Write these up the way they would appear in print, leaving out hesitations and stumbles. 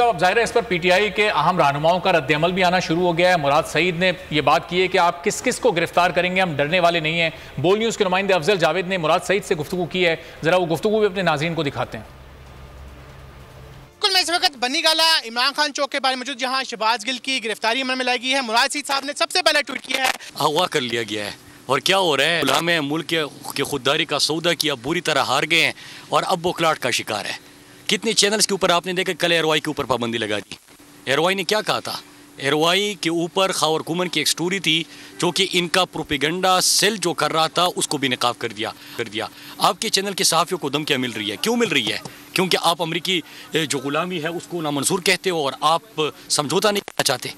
अब जाहिर है इस पर पीटीआई के अहम रहनुमाओं का रद्दअमल भी आना शुरू हो गया है। मुराद सईद ने यह बात की है कि आप किस किस को गिरफ्तार करेंगे, हम डरने वाले नहीं हैं। बोल न्यूज़ के नुमाइंदे अफजल जावेद ने मुराद सईद से गुफ्तगू की है, जरा वो गुफ्तगू भी अपने नाज़रीन को दिखाते हैं। मैं इस वक्त बनी गाला इमरान खान चौक के बारे में मौजूद, जहां शहबाज गिल की गिरफ्तारी अमल में लाई गई है। मुराद सईद साहब ने सबसे पहले ट्वीट किया है, अगवा कर लिया गया है और क्या हो रहा है, गुलाम मुल्क के खुददारी का सौदा किया, बुरी तरह हार गए हैं और अब बोखलाहट का शिकार है। कितने चैनल्स के ऊपर आपने देखा, कल एयरवाई के ऊपर पाबंदी लगा दी। एयरवाई ने क्या कहा था, एयरवाई के ऊपर खावर कुमन की एक स्टोरी थी जो कि इनका प्रोपेगेंडा सेल जो कर रहा था उसको भी निकाब कर दिया। आपके चैनल के सहाफ़ियों को धमकियाँ मिल रही है, क्यों मिल रही है? क्योंकि आप अमरीकी जो गुलामी है उसको नामंजूर कहते हो और आप समझौता नहीं करना चाहते।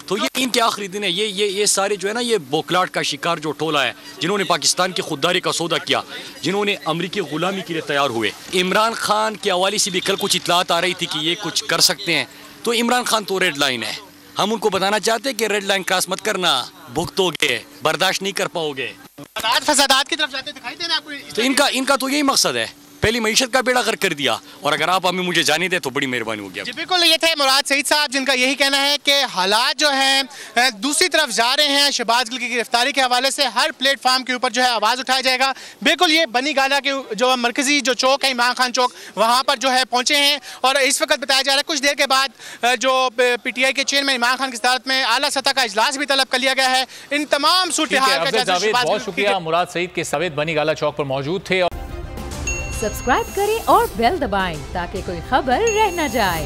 तो ये इनके आखिरी दिन है। ये सारे जो है ना, ये बोखलाहट का शिकार जो टोला है, जिन्होंने पाकिस्तान की खुददारी का सौदा किया, जिन्होंने अमरीकी गुलामी के लिए तैयार हुए। इमरान खान के हवाले से भी कल कुछ इतलात आ रही थी कि ये कुछ कर सकते हैं, तो इमरान खान तो रेड लाइन है। हम उनको बताना चाहते हैं कि रेड लाइन क्रॉस मत करना, भुगतोगे, बर्दाश्त नहीं कर पाओगे। फसादात की तरफ जाते दिखाई दे रहे हैं आपको? तो इनका तो यही मकसद है, पहली मईशत का बेड़ा कर दिया, और अगर आप हमें मुझे जाने दे तो बड़ी मेहरबानी होगी। जी बिल्कुल, ये थे मुराद सईद साहब, जिनका यही कहना है कि हालात जो हैं दूसरी तरफ जा रहे हैं। शहबाज गिल की गिरफ्तारी के हवाले से हर प्लेटफार्म के ऊपर जो है आवाज़ उठाया जाएगा। बिल्कुल ये बनी गाला के जो मरकजी जो चौक है, इमरान खान चौक, वहाँ पर जो है पहुँचे हैं और इस वक्त बताया जा रहा है कुछ देर के बाद जो PTI के चेयरमैन इमरान खान की सदारत में आला सतह का इजलास भी तलब कर लिया गया है। इन तमाम सूरत हाल का बहुत शुक्रिया। मुराद सईद के सवेद बनी गाला चौक पर मौजूद थे। सब्सक्राइब करें और बेल दबाएं ताकि कोई खबर रह न जाए।